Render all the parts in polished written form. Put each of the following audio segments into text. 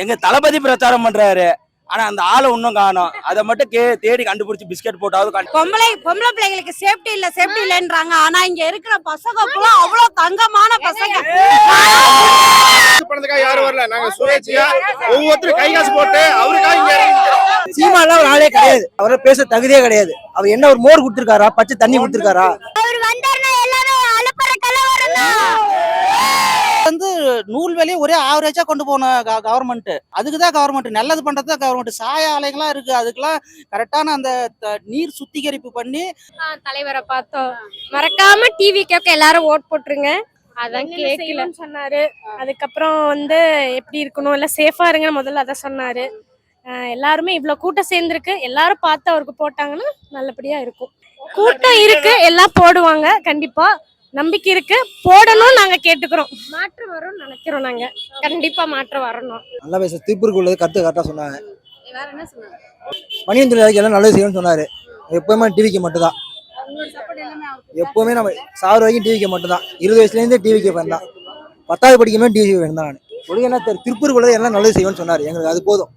எங்க தளபதி பிரச்சாரம் பண்றாரு. ஆனா அந்த ஆளை இன்னும் காணோம். அதை மட்டும் தேடி கண்டுபிடிச்சு பிஸ்கெட் போட்டாவது. பொம்பளை பிள்ளைங்களுக்கு சேஃப்டி இல்லன்றாங்க. ஆனா இங்க இருக்கிற பசங்க அவ்வளவு தங்கமான பசங்க. யாரும் வரல, நாங்க சுயேட்சையா ஒவ்வொருத்தரும் கை காசு போட்டு அவருக்காக. சீமாலாம் ஒரு ஆளே கிடையாது. அவரை பேச தகுதியே கிடையாது. அவர் என்ன ஒரு மோர் கொடுத்திருக்காரா, பச்சை தண்ணி கொடுத்திருக்காரா? வந்து நூல் வேலையை ஒரே ஆவரேஜா கொண்டு போன கவர்மெண்ட். அதுக்குதான் கவர்மெண்ட் நல்லது பண்றது தான் கவர்மெண்ட். சாய ஆலைகள்லாம் இருக்கு, அதுக்கெல்லாம் கரெக்டான அந்த நீர் சுத்திகரிப்பு பண்ணி தலைவரை பார்த்தோம். மறக்காம டிவி கேட்க எல்லாரும் ஓட் போட்டுருங்க. அதான் கேட்கலன்னு சொன்னாரு. அதுக்கப்புறம் வந்து எப்படி இருக்கணும், எல்லாம் சேஃபா இருங்க முதல்ல அதான் சொன்னாரு. எல்லாருமே இவ்வளவு கூட்டம் சேர்ந்துருக்கு, எல்லாரும் பார்த்து அவருக்கு போட்டாங்கன்னா நல்லபடியா இருக்கும். கூட்டம் இருக்கு, எல்லாம் போடுவாங்க, கண்டிப்பா நம்பிக்கை இருக்கு, போடணும். நாங்க கேட்டுக்கிறோம், மாற்றம் வரும்னு நினைக்கிறோம். நாங்க கண்டிப்பா மாற்றம் வரணும். நல்லா பேச திருப்பூருக்கு உள்ளது கருத்து கரெக்டா சொன்னாங்க. வேற என்ன சொன்னாங்க? மணியன் தொழிலாளிக்கு எல்லாம் நல்லது செய்யணும்னு சொன்னாரு. எப்பவுமே டிவிக்கு மட்டும் தான். எப்பவுமே நம்ம சாவர வரைக்கும் டிவிக்கு மட்டும் தான். 20 வயசுல இருந்தே டிவிக்கு ஃபேன் தான். 10வது படிக்குமே டிவி ஃபேன் தான். நான் என்ன திருப்பூருக்கு உள்ளது எல்லாம் நல்லது செய்யணும்னு சொன்னாரு. எங்களுக்கு அது போதும்.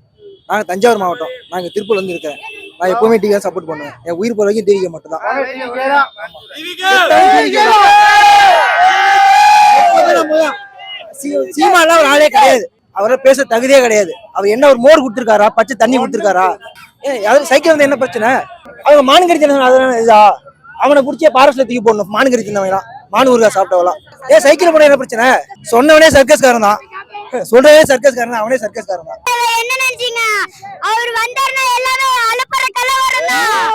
நாங்க தஞ்சாவூர் மாவட்டம், நாங்க திருப்பூர்ல வந்து இருக்கிறேன். நான் எப்பவுமே டிவியை சப்போர்ட் பண்ணுவேன். என் உயிர் போற வரைக்கும் டிவிக்கு மட்டும் தான். சீமாலாம் ஒரு ஆளே கிடையாது. அவரை பேச தகுதியே கிடையாது. அவர் என்ன ஒரு மோர் கொடுத்திருக்காரா, பச்சை தண்ணி கொடுத்திருக்காரா? சைக்கிள் வந்து என்ன பிரச்சனை? அவங்க மானுகறி இதா அவனை பிடிச்சே பாரஸ்ல தூக்கி போடணும். மானுகறி தின்னவங்களாம், மானு ஊருகா சாப்பிட்டவங்களாம். சைக்கிள் போன என்ன பிரச்சனை? சொன்னவனே சர்க்கஸ்காரன் தான், சொல்றதே சர்க்கஸ்காரன் தான், அவனே சர்க்கஸ்காரன் தான். என்ன நினைச்சீங்க? அவர் வந்தாருன்னா எல்லாமே அலப்பற கலவரம் தான்.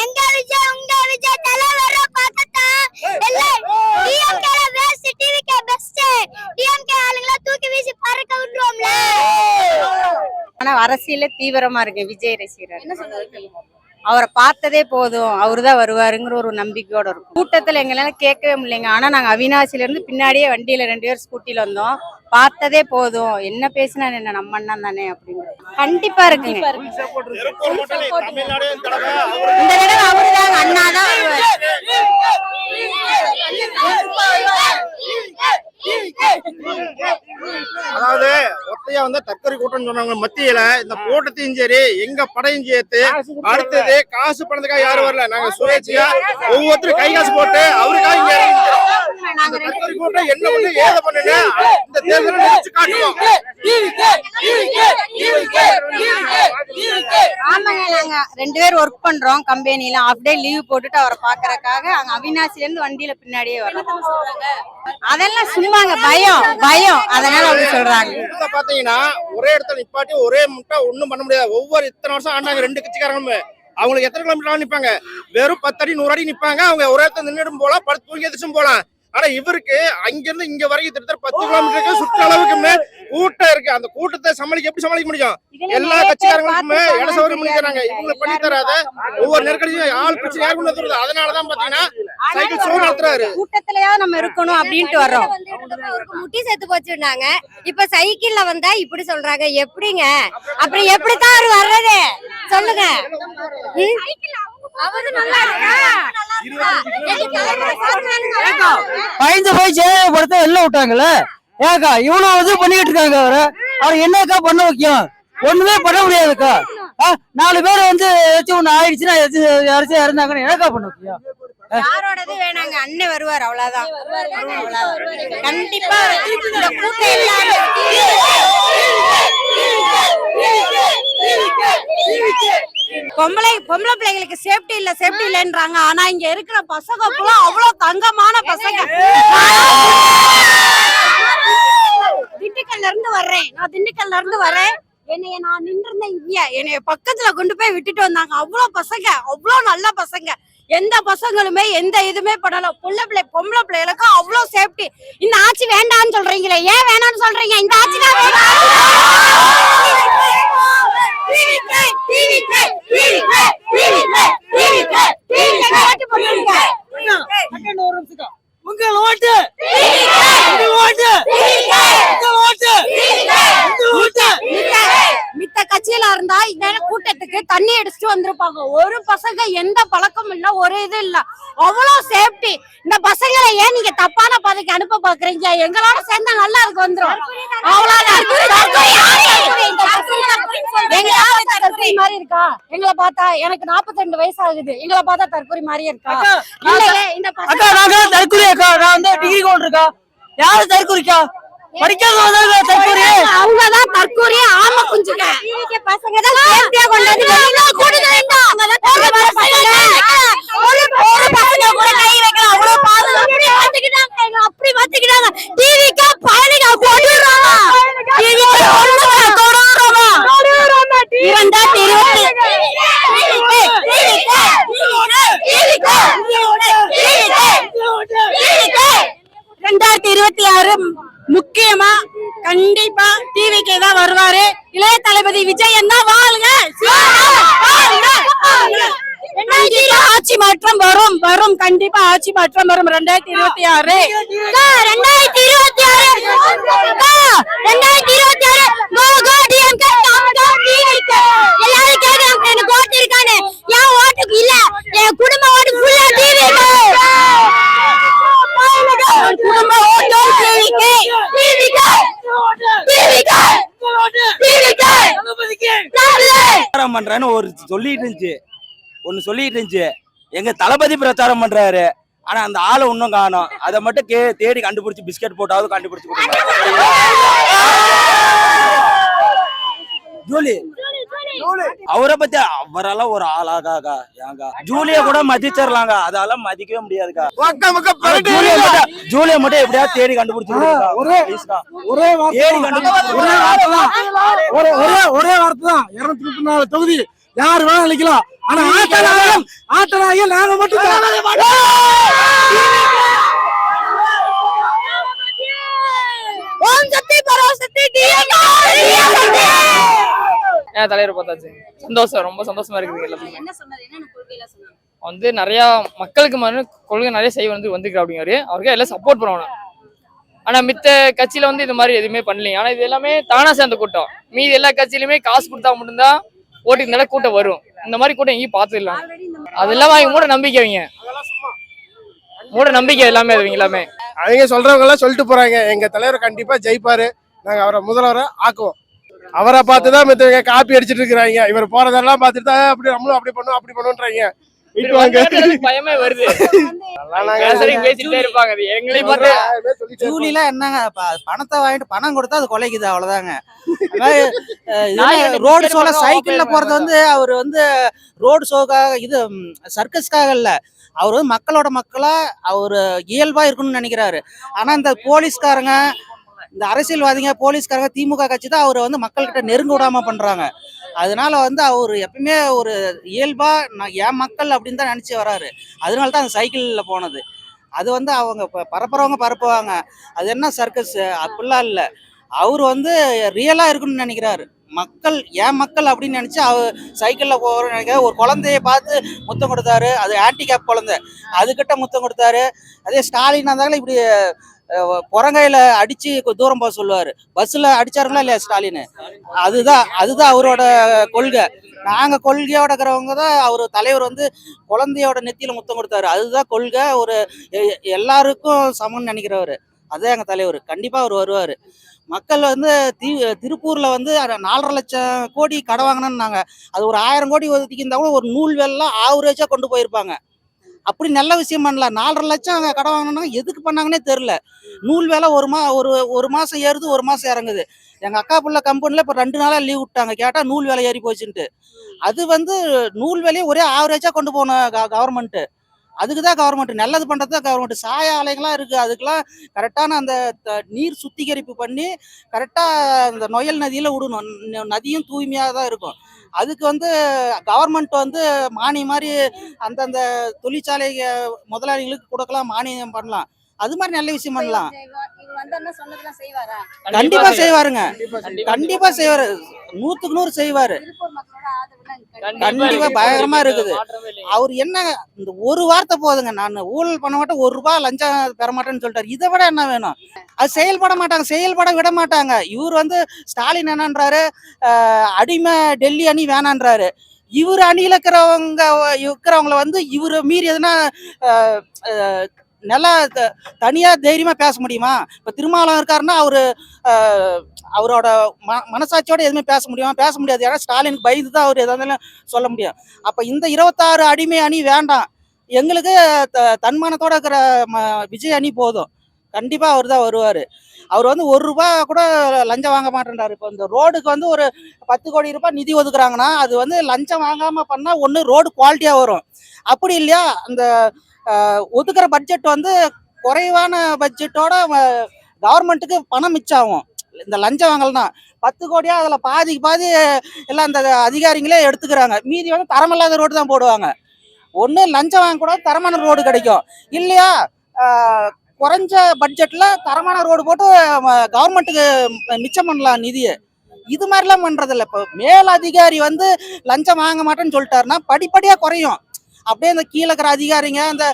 எங்க விஜய் உங்க விஜய் தலைவர பார்த்தா எல்லாம் DMK best, TVK best. DMK ஆளுங்கள தூக்கி வீசி பறக்க விட்டுறோம்ல. ஆனா அரசியல தீவிரமா இருக்கு விஜய் ரசிகர். என்ன சொல்றாரு? அவரை பார்த்ததே போதும், அவருதான் வருவாருங்கிற ஒரு நம்பிக்கையோட இருக்கும். கூட்டத்துல எங்களால கேட்கவே முடியலைங்க. ஆனா நாங்க அவினாசில இருந்து பின்னாடியே வண்டியில 2 பேர் ஸ்கூட்டில வந்தோம். பார்த்ததே போதும், என்ன பேசினா என்ன நம்ம அண்ணன் தானே அப்படின்னு கண்டிப்பா இருக்குங்க. இந்த தடவை அவருதாங்க, அண்ணாதான் வருவாரு. அதாவது ஒத்தையா வந்து தற்கொலை கூட்டம் சொன்னவங்க மத்தியில இந்த கூட்டத்தையும் சரி எங்க படையும் சேர்த்து அடுத்தது காசு பணத்துக்காக யாரும் வரல, நாங்க சுயேட்சையா ஒவ்வொருத்தரும் கை காசு போட்டு அவருக்காக அந்த தற்கொலை கூட்டம் என்ன பண்ணு ஏத பண்ணுங்க இந்த தேர்தலை நினைச்சு காட்டுவோம். ஆமாங்க, நாங்க 2 பேர் ஒர்க் பண்றோம் கம்பெனில. ஹாஃப் டே லீவ் போட்டுட்டு அவரை பாக்குறதுக்காக அங்க அவினாசில இருந்து வண்டியில பின்னாடியே வரோம். அதெல்லாம் சும்மாங்க, பயம் அதனால அப்படி சொல்றாங்க. பாத்தீங்கன்னா ஒரே இடத்துல நிப்பாட்டி ஒரே முட்டை ஒண்ணும் பண்ண முடியாது. ஒவ்வொரு இத்தனை வருஷம் ஆண்டாங்க 2 கட்சிக்காரங்களும். அவங்களுக்கு எத்தனை கிலோமீட்டர் நிப்பாங்க? வெறும் 10 அடி 100 அடி நிப்பாங்க. அவங்க ஒரே இடத்துல நின்றுடும் போலாம், படுத்து தூங்கி எதிர்ச்சும் போலாம். ஆனா இவருக்கு அங்கிருந்து இங்க வரைக்கும் கிட்டத்தட்ட 10 கிலோமீட்டருக்கு சுற்ற அளவுக்கு கூட்டம் இருக்கு. அந்த கூட்டத்தை எப்படி சமாளிக்க முடியும்? எல்லா கட்சிக்காரங்களுக்குமே இடசவரம் பண்ணிக்கிறாங்க. இவங்க பண்ணி தராத ஒவ்வொரு நெருக்கடியும் ஆள் பிரச்சனை யார் கொண்டு வருது. அதனாலதான் பாத்தீங்கன்னா சைக்கிள் ஷோ நடத்துறாரு. கூட்டத்திலயாவது நம்ம இருக்கணும் அப்படின்ட்டு வர்றோம். முட்டி சேர்த்து போச்சுட்டாங்க. இப்ப சைக்கிள்ல வந்தா இப்படி சொல்றாங்க. எப்படிங்க? அப்புறம் எப்படித்தான் அவர் வர்றது சொல்லுங்க. பயந்து போய் சேவைப்படுத்த எல்லாம் விட்டாங்கல்ல. ஏக்கா இவனும் வந்து பண்ணிட்டு இருக்காங்க. அவர் என்னக்கா பண்ண வைக்கும்? ஒண்ணுமே பண்ண முடியாதுக்கா. 4 பேர் வந்து ஏதாச்சும் ஒண்ணு ஆயிடுச்சுன்னா யாராச்சும் இறந்தாங்கன்னு எனக்கா பண்ண வைக்கும்? யாரோடது வேணாங்க, அண்ணன் வருவார், அவ்வளவுதான். கண்டிப்பா இந்த கூட்டம் எல்லாரும் பொம்பளை பிள்ளைங்களுக்கு சேஃப்டி இல்லன்றாங்க. ஆனா இங்க இருக்கிற பசங்க அவ்வளவு தங்கமான பசங்க. திண்டுக்கல்ல இருந்து வர்றேன். என்னைய நான் நின்றுருந்தேன் இங்க, என்னைய பக்கத்துல கொண்டு போய் விட்டுட்டு வந்தாங்க. அவ்வளவு பசங்க, அவ்வளவு நல்ல பசங்க. எந்த பசங்களுமே எந்த இதுமே பண்ணல. பொம்பளை பிள்ளைகளுக்கு அவ்வளவு சேஃப்டி. இந்த ஆட்சி வேண்டாம்னு சொல்றீங்களே, ஏன் வேணாம்னு சொல்றீங்க? இந்த ஆட்சி தான் மித்த கட்சியில இருந்தா இந்த கூட்டத்துக்கு இருக்கு, தண்ணி அடிச்சுட்டு வந்திருப்பாங்க. ஒரு பசங்க எந்த பழக்கமும் இல்ல, ஒரு இது இல்ல, அவ்வளவு சேஃப்டி. இந்த பசங்களை ஏன் நீங்க தப்பான பாதைக்கு அனுப்ப பாக்குறீங்க? எங்களோட சேர்ந்தா நல்லா இருக்கு வந்துரும். அவ்வளவுதான். தற்கொலை மாதிரி இருக்கா? எங்களை பார்த்தா எனக்கு 42 வயசு ஆகுது, எங்களை பார்த்தா தற்கொலை மாதிரியே இருக்கா? இல்லையே, இந்த அக்கா நாங்க தற்கொலை அக்கா, நான் வந்து டிகிரி கொண்டு இருக்கா. யாரு தற்கொலைக்கா? படிக்காதவங்க தற்கொலை. அவங்கதான் தற்கொலை. ஆமா குஞ்சுங்க பசங்க தான் சேஃப்டியா கொண்டு வந்து கூட்டிட்டு வேண்டாம். ஒரு பசங்க கூட கை வைக்கலாம். அவ்வளவு பாதுகாப்பு அப்படி மாத்திக்கிட்டாங்க. டிவிக்கா பயணிக்கா போடுறாங்க. முக்கியமா கண்டிப்பா டிவிக்கு தான் வருவாரு. இளைய தளபதி விஜய் என்ன வாழ்க. ஆட்சி மாற்றம் வரும் வரும் கண்டிப்பா ஆட்சி மாற்றம் வரும். 2026 எல்லாரும் கேக்குறாங்க எனக்கு ஓட்டு இருக்கானு. என் ஓட்டுக்கு இல்ல, என் குடும்ப ஓட்டு ஃபுல்லா டிவிக்கு. குடும்ப ஓட்டு டிவிக்கு. பிரச்சாரம் பண்றேன்னு ஒன்னு சொல்லிட்டு இருந்துச்சு. எங்க தளபதி பிரச்சாரம் பண்றாரு, ஆனா அந்த ஆளை இன்னும் காணோம். அதை மட்டும் தேடி கண்டுபிடிச்சு பிஸ்கட் போட்டாவது கண்டுபிடிச்சு கொடுங்க. ஜூலி அவரை பத்தி அவரெல்லாம் ஒரு ஆளாக ஏங்க ஜூலிய கூட மதிச்சிடலாங்க, அதெல்லாம் மதிக்கவே முடியாதுக்கா. ஜூலிய மட்டும் எப்படியாவது தேடி கண்டுபிடிச்சு ஒரே வார்த்தை தான். 234 தொகுதி யாரு வேணாலும் நிக்கலாம். ஆனா ஆட்டநாயகன் நாங்க மட்டும் தலைவர் பார்த்தாச்சு. சந்தோஷம், ரொம்ப சந்தோஷமா இருக்குது எல்லாத்துக்குமே. வந்து நிறைய மக்களுக்கு கொள்கை நிறைய செய்ய வந்துருக்கு அப்படிங்கிறாரு. அவருக்கு எல்லாம் சப்போர்ட் பண்ணணும். ஆனா மித்த கட்சியில வந்து இது மாதிரி எதுவுமே பண்ணலைங்க. ஆனா இது எல்லாமே தானா சேர்ந்த கூட்டம். மீதி எல்லா கட்சியிலுமே காசு கொடுத்தா மட்டும்தான் ஓட்டுக்கு நல்ல கூட்டம் வரும். இந்த மாதிரி கூட்டம் எங்கேயும் பார்த்துடலாம். அது இல்லாம அவங்க மூட நம்பிக்கை, மூட நம்பிக்கை எல்லாமே அது எல்லாமே. அவங்க சொல்றவங்க எல்லாம் சொல்லிட்டு போறாங்க, எங்க தலைவர் கண்டிப்பா ஜெயிப்பாரு, நாங்க அவரை முதல்வரை ஆக்குவோம். அவரை பார்த்துதான் மித்தவங்க காப்பி அடிச்சிட்டு இருக்கிறாங்க. இவர் போறதெல்லாம் பார்த்துட்டு தான் அப்படி நம்மளும் அப்படி பண்ணுவோம் அப்படி பண்ணுவோன்றாங்க. பயமே வருது. பேசிட்டே இருப்பாங்க. ஜூலில என்னங்க, பணத்தை வாங்கிட்டு பணம் கொடுத்தா அது கொலைக்குது, அவ்வளவுதாங்க. ரோடு ஷோல சைக்கிள்ல போறது வந்து அவர் வந்து ரோடு ஷோக்காக, இது சர்க்கஸ்க்காக இல்ல, அவர் வந்து மக்களோட மக்களா அவர் இயல்பா இருக்கணும்னு நினைக்கிறாரு. ஆனா இந்த போலீஸ்காரங்க, இந்த அரசியல்வாதிங்க, போலீஸ்காரங்க, திமுக கட்சி தான் அவரை வந்து மக்கள்கிட்ட நெருங்க விடாம பண்றாங்க. அதனால வந்து அவர் எப்பயுமே ஒரு இயல்பா நான் என் மக்கள் அப்படின்னு தான் நினைச்சு வராரு. அதனால தான் அந்த சைக்கிள்ல போனது. அது வந்து அவங்க பரப்புறவங்க பரப்புவாங்க, அது என்ன சர்க்கஸ் அப்படிலாம் இல்லை. அவர் வந்து ரியலா இருக்குன்னு நினைக்கிறாரு. மக்கள் என் மக்கள் அப்படின்னு நினைச்சு அவர் சைக்கிள்ல போறோம்னு நினைக்கிற. ஒரு குழந்தைய பார்த்து முத்தம் கொடுத்தாரு, அது ஹேண்டிகேப் குழந்தை, அதுகிட்ட முத்தம் கொடுத்தாரு. அதே ஸ்டாலின் இருந்தாலும் இப்படி புறங்கையில அடிச்சு தூரம் போக சொல்லுவாரு. பஸ்ல அடிச்சாருங்களா இல்லையா ஸ்டாலின்? அதுதான் அவரோட கொள்கை. நாங்க கொள்கையோட இருக்கிறவங்க தான் அவர் தலைவர் வந்து குழந்தையோட நெத்தியில முத்தம் கொடுத்தாரு. அதுதான் கொள்கை. ஒரு எல்லாருக்கும் சமம்னு நினைக்கிறவரு. அதுதான் எங்க தலைவர். கண்டிப்பா அவர் வருவாரு. மக்கள் வந்து திருப்பூர்ல வந்து 4.5 லட்சம் கோடி கடை வாங்கினாங்க. அது ஒரு 1000 கோடி ஒதுக்கி இருந்தா கூட ஒரு நூல் வேலாம் ஆவரேஜா கொண்டு போயிருப்பாங்க. அப்படி நல்ல விஷயம் பண்ணலாம். 4.5 லட்சம் கடை வாங்கினா எதுக்கு பண்ணாங்கன்னே தெரியல. நூல் வேலை ஒரு மாசம் ஏறுது, ஒரு மாசம் இறங்குது. எங்க அக்கா புள்ள கம்பெனில இப்ப 2 நாளா லீவ் விட்டாங்க. கேட்டா நூல் வேலை ஏறி போச்சுன்ட்டு. அது வந்து நூல் வேலையை ஒரே ஆவரேஜா கொண்டு போன கவர்மெண்ட். அதுக்குதான் கவர்மெண்ட் நல்லது பண்றதுதான் கவர்மெண்ட். சாய ஆலைகள்லாம் இருக்கு, அதுக்கெல்லாம் கரெக்டான அந்த நீர் சுத்திகரிப்பு பண்ணி கரெக்டா அந்த நொயல் நதியில விடணும். நதியும் தூய்மையாக தான் இருக்கும். அதுக்கு வந்து கவர்மெண்ட் வந்து மானியம் மாதிரி அந்தந்த தொழிற்சாலை முதலாளிகளுக்கு கொடுக்கலாம், மானியம் பண்ணலாம். அது மாதிரி நல்ல விஷயம் பண்ணலாம். கண்டிப்பா செய்வாருங்க, கண்டிப்பா செய்வாரு, 100க்கு 100 செய்வாரு. கண்டிப்பா பயங்கரமா இருக்குது. அவர் என்ன இந்த ஒரு வார்த்தை போதுங்க, நான் ஊழல் பண்ண மாட்டேன், 1 ரூபாய் லஞ்சம் பெற மாட்டேன்னு சொல்லிட்டாரு. இதை விட என்ன வேணும்? அது செயல்பட மாட்டாங்க, செயல்பட விட மாட்டாங்க. இவர் வந்து ஸ்டாலின் என்னன்றாரு, அடிமை டெல்லி அணி வேணான்றாரு. இவர் அணியில இருக்கிறவங்கள வந்து இவரை மீறி எதுனா நல்லா தனியா தைரியமா பேச முடியுமா? இப்ப திருமாவளவன் இருக்காருன்னா அவரோட மனசாட்சியோட எதுவுமே பேச முடியுமா? பேச முடியாது. ஏன்னா ஸ்டாலினுக்கு பயந்து தான் அவர் எதாவது சொல்ல முடியும். அப்ப இந்த 26 அடிமை அணி வேண்டாம், எங்களுக்கு தன்மானத்தோட இருக்கிற விஜய் அணி போதும். கண்டிப்பா அவர் தான் வருவாரு. அவர் வந்து 1 ரூபா கூட லஞ்சம் வாங்க மாட்டேன்றாரு. இப்போ இந்த ரோடுக்கு வந்து ஒரு 10 கோடி ரூபாய் நிதி ஒதுக்குறாங்கன்னா அது வந்து லஞ்சம் வாங்காம பண்ணா ஒன்று ரோடு குவாலிட்டியா வரும். அப்படி இல்லையா அந்த ஒதுக்குற பட்ஜெட் வந்து குறைவான பட்ஜெட்டோட கவர்மெண்ட்டுக்கு பணம் மிச்சாகும். இந்த லஞ்சம் வாங்கலாம் 10 கோடியா அதில் பாதிக்கு பாதி எல்லாம் அந்த அதிகாரிகளே எடுத்துக்கிறாங்க. மீதி வந்து தரமில்லாத ரோடு தான் போடுவாங்க. ஒன்று லஞ்சம் வாங்கக்கூடாது, தரமான ரோடு கிடைக்கும். இல்லையா குறைஞ்ச பட்ஜெட்ல தரமான ரோடு போட்டு கவர்மெண்ட்டுக்கு மிச்சம் பண்ணலாம் நிதியை. இது மாதிரிலாம் பண்றதில்ல. இப்போ மேல் அதிகாரி வந்து லஞ்சம் வாங்க மாட்டேன்னு சொல்லிட்டாருன்னா படிப்படியா குறையும். அப்படியே இந்த கீழே இருக்கிற அதிகாரிங்க, இந்த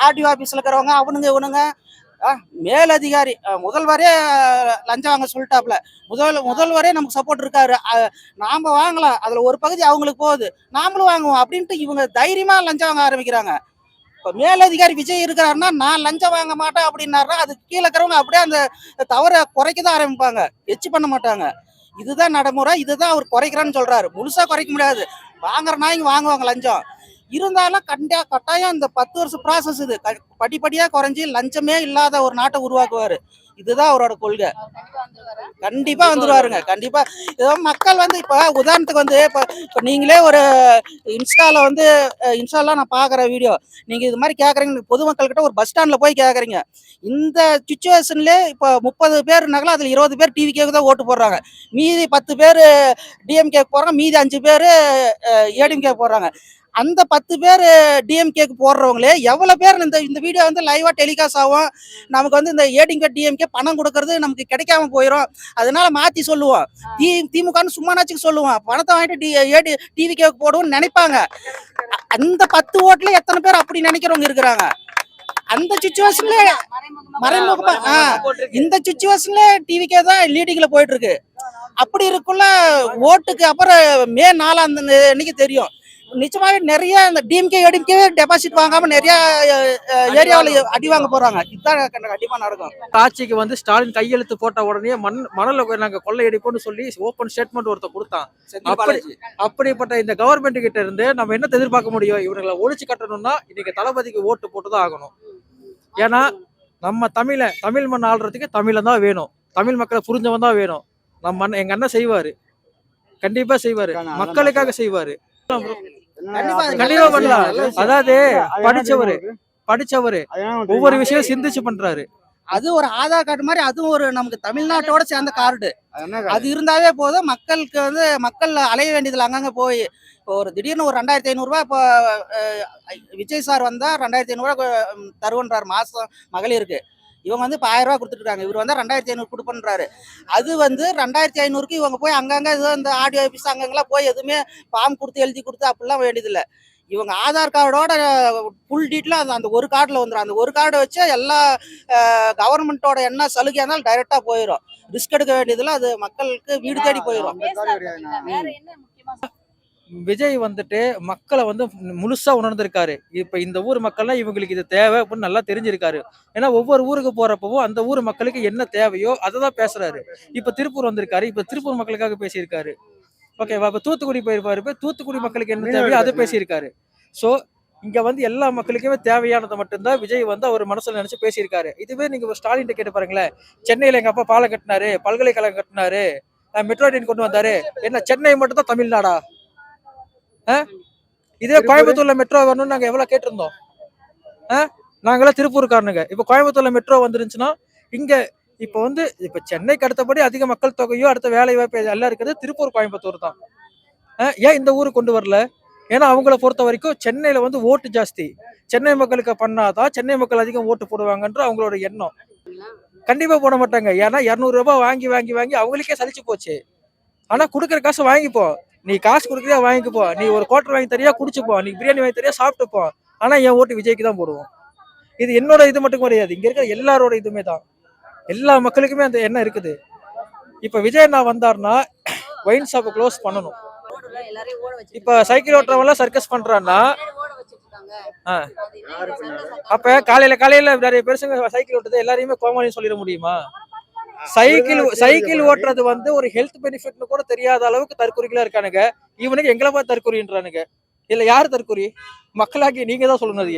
ஆர்டிஓ ஆபீஸ்ல இருக்கிறவங்க இவனுங்க மேல் அதிகாரி முதல்வரே லஞ்சம் வாங்க சொல்லிட்டாப்ல. முதல்வரே நமக்கு சப்போர்ட் இருக்காரு, நாம வாங்கலாம், அதுல ஒரு பகுதி அவங்களுக்கு போகுது, நாமளும் வாங்குவோம் அப்படின்ட்டு இவங்க தைரியமா லஞ்சம் வாங்க ஆரம்பிக்கிறாங்க. இப்போ மேலதிகாரி விஜய் இருக்கிறாருன்னா நான் லஞ்சம் வாங்க மாட்டேன் அப்படின்னாருன்னா அது கீழே இருக்கிறவங்க அப்படியே அந்த தவறை குறைக்க தான் ஆரம்பிப்பாங்க, எச்சு பண்ண மாட்டாங்க. இதுதான் நடைமுறை, இதுதான் அவர் குறைக்கிறான்னு சொல்றாரு. முழுசா குறைக்க முடியாது, வாங்குற நாய்ங்க வாங்குவாங்க லஞ்சம். இருந்தாலும் கட்டாயம் இந்த 10 வருஷம் ப்ராசஸ் இது படிப்படியா குறைஞ்சி லஞ்சமே இல்லாத ஒரு நாட்டை உருவாக்குவாரு. இதுதான் அவரோட கொள்கை. கண்டிப்பா வந்துருவாருங்க. கண்டிப்பா மக்கள் வந்து இப்ப உதாரணத்துக்கு வந்து இப்ப நீங்களே ஒரு இன்ஸ்டால நான் பாக்குற வீடியோ, நீங்க இது மாதிரி கேக்குறீங்க, பொதுமக்கள் கிட்ட ஒரு பஸ் ஸ்டாண்ட்ல போய் கேக்குறீங்க. இந்த சுச்சுவேஷன்ல இப்ப 30 பேர் நகல அதுல 20 பேர் டிவிகேக்கு தான் ஓட்டு போடுறாங்க. மீதி 10 பேர் டிஎம்கே போடுறாங்க, மீதி 5 பேர் ஏடிஎம்கே போடுறாங்க. அந்த 10 பேர் டிஎம்கேக்கு போடுறவங்களே எவ்வளவு பேர் இந்த வீடியோ வந்து லைவா டெலிகாஸ்ட் ஆகும். நமக்கு வந்து இந்த ஏடிஎம்கே டிஎம்கே பணம் கொடுக்கறது நமக்கு கிடைக்காம போயிடும். அதனால மாத்தி சொல்லுவோம், திமுகன்னு சும்மானாச்சுக்கு சொல்லுவோம், பணத்தை வாங்கிட்டு டிவிகேக்கு போடுவோம்னு நினைப்பாங்க. அந்த 10 ஓட்டுல எத்தனை பேர் அப்படி நினைக்கிறவங்க இருக்கிறாங்க? அந்த சுச்சுவேஷன்ல மறைமுகமா இந்த சுச்சுவேஷன்ல டிவிகே தான் லீடிங்ல போயிட்டு இருக்கு. அப்படி இருக்குள்ள ஓட்டுக்கு அப்புறம் மே 4 அன்னைக்கு தெரியும். நிச்சயமாவே நிறைய இந்த டிஎம்கே ஏடிஎம்கே டெபாசிட் வாங்காம நிறைய ஏரியாவில் அடி வாங்க போறாங்க. இதுதான் கண்டிப்பா நடக்கும். ஆட்சிக்கு வந்து ஸ்டாலின் கையெழுத்து போட்ட உடனே மணல நாங்க கொள்ளையடிப்போம்னு சொல்லி ஓப்பன் ஸ்டேட்மெண்ட் ஒருத்தர் கொடுத்தான். அப்படிப்பட்ட இந்த கவர்மெண்ட் கிட்ட இருந்து நம்ம என்ன எதிர்பார்க்க முடியும்? இவங்களை ஒழிச்சு கட்டணும்னா இன்னைக்கு தளபதிக்கு ஓட்டு போட்டுதான் ஆகணும். ஏன்னா நம்ம தமிழ் மண் ஆள்றதுக்கு தமிழன் தான் வேணும், தமிழ் மக்களை புரிஞ்சவன் தான் வேணும். எங்க அண்ணன் செய்வாரு, கண்டிப்பா செய்வாரு, மக்களுக்காக செய்வாரு. கண்டிப்பா பண்ணலாம். அதாவது படிச்சவரு ஒவ்வொரு விஷயம் சிந்திச்சு பண்றாரு. அது ஒரு ஆதார் கார்டு மாதிரி, அதுவும் ஒரு நமக்கு தமிழ்நாட்டோட சேர்ந்த கார்டு. அது இருந்தாவே போதும். மக்களுக்கு வந்து மக்கள் அலைய வேண்டியதில்லை. அங்கங்க போய் இப்போ ஒரு திடீர்னு ஒரு 2500 ரூபாய் இப்போ விஜய் சார் வந்தா 2500 ரூபாய் தருவன்றாரு மாசம் மகளிருக்கு. இவங்க வந்து இப்போ 1000 ரூபாய் கொடுத்துட்டு இருக்காங்க, இவர் வந்து 2500 கொடுப்பன்றாரு. அது வந்து 2500க்கு இவங்க போய் அங்கங்க ஏதோ இந்த ஆடியோ ஆஃபீஸ் அங்கங்கெல்லாம் போய் எதுவுமே ஃபார்ம் கொடுத்து எழுதி கொடுத்து அப்படிலாம் வேண்டியதில்லை. இவங்க ஆதார் கார்டோட ஃபுல் டீட்டெயிலும் அந்த ஒரு கார்டில் வந்துடும். அந்த ஒரு கார்டை வச்சு எல்லா கவர்மெண்ட்டோட என்ன சலுகையாக இருந்தாலும் டைரெக்டாக போயிடும். ரிஸ்க் எடுக்க வேண்டியதில்லை, அது மக்களுக்கு வீடு தேடி போயிடும். விஜய் வந்துட்டு மக்களை வந்து முழுசா உணர்ந்திருக்காரு. இப்ப இந்த ஊர் மக்கள்லாம் இவங்களுக்கு இது தேவை அப்படின்னு நல்லா தெரிஞ்சிருக்காரு. ஏன்னா ஒவ்வொரு ஊருக்கு போறப்பவும் அந்த ஊர் மக்களுக்கு என்ன தேவையோ அதை தான் பேசுறாரு. இப்ப திருப்பூர் வந்திருக்காரு, இப்ப திருப்பூர் மக்களுக்காக பேசியிருக்காரு. ஓகேவா? இப்ப தூத்துக்குடி போயிருப்பாரு, இப்ப தூத்துக்குடி மக்களுக்கு என்ன தேவையோ அதை பேசியிருக்காரு. ஸோ இங்க வந்து எல்லா மக்களுக்குமே தேவையானதை மட்டும்தான் விஜய் வந்து அவர் மனசுல நினைச்சு பேசியிருக்காரு. இதுவே நீங்க ஸ்டாலின் கேட்டு பாருங்களேன், சென்னையில எங்க அப்பா பாலம் கட்டினாரு, பல்கலைக்கழகம் கட்டினாரு, மெட்ரோ ட்ரெயின் கொண்டு வந்தாரு, என்ன சென்னை மட்டும் தான் தமிழ்நாடா? இதே கோயம்புத்தூர்ல மெட்ரோ வரணும்னு நாங்க எவ்வளவு கேட்டிருந்தோம். நாங்களாம் திருப்பூர்காரனுங்க. இப்ப கோயம்புத்தூர்ல மெட்ரோ வந்துருந்துச்சுன்னா இங்க இப்ப சென்னைக்கு அடுத்தபடி அதிக மக்கள் தொகையோ அடுத்த வேலை வாய்ப்பு எல்லாம் இருக்கிறது திருப்பூர் கோயம்புத்தூர் தான். ஏன் இந்த ஊருக்கு கொண்டு வரல? ஏன்னா அவங்கள பொறுத்த வரைக்கும் சென்னையில வந்து ஓட்டு ஜாஸ்தி, சென்னை மக்களுக்கு பண்ணாதான் சென்னை மக்கள் அதிகம் ஓட்டு போடுவாங்கன்ற அவங்களோட எண்ணம். கண்டிப்பா போட மாட்டாங்க. ஏன்னா 200 ரூபாய் வாங்கி வாங்கி வாங்கி அவங்களுக்கே சலிச்சு போச்சு. ஆனா குடுக்கற காசு வாங்கிப்போம், நீ காசு கொடுக்குறியா வாங்கிப்போ, நீ ஒரு குவார்டர் வாங்கி தரியா குடிச்சுப்போ, நீ பிரியாணி வாங்கி தரியா சாப்பிட்டுப்போம். ஆனா என் ஓட்டு விஜய்க்கு தான் போடுவோம். இது என்னோட இது மட்டும் கிடையாது, இங்க இருக்கிற எல்லாரோட இதுமே தான். எல்லா மக்களுக்குமே அந்த எண்ணம் இருக்குது. இப்ப விஜய் நான் வந்தாருன்னா ஒயின் ஷாப்பை க்ளோஸ் பண்ணணும். இப்ப சைக்கிள் ஓட்டுறவங்க சர்க்கஸ் பண்றான்னா ஆ. அப்ப காலையில நிறைய பெருசுங்க சைக்கிள் ஓட்டுறது எல்லாரையுமே கோமாளின்னு சொல்லிட முடியுமா? சைக்கிள் ஓட்டுறது வந்து ஒரு ஹெல்த் பெனிஃபிட்னு கூட தெரியாத அளவுக்கு தற்கொலைகளா இருக்கானுங்க. இவனுக்கு எங்களை பார்த்து தற்கொலைன்றானுங்க. இல்ல யாரு தற்கொலை? மக்களாகி நீங்க தான் சொல்லணும்.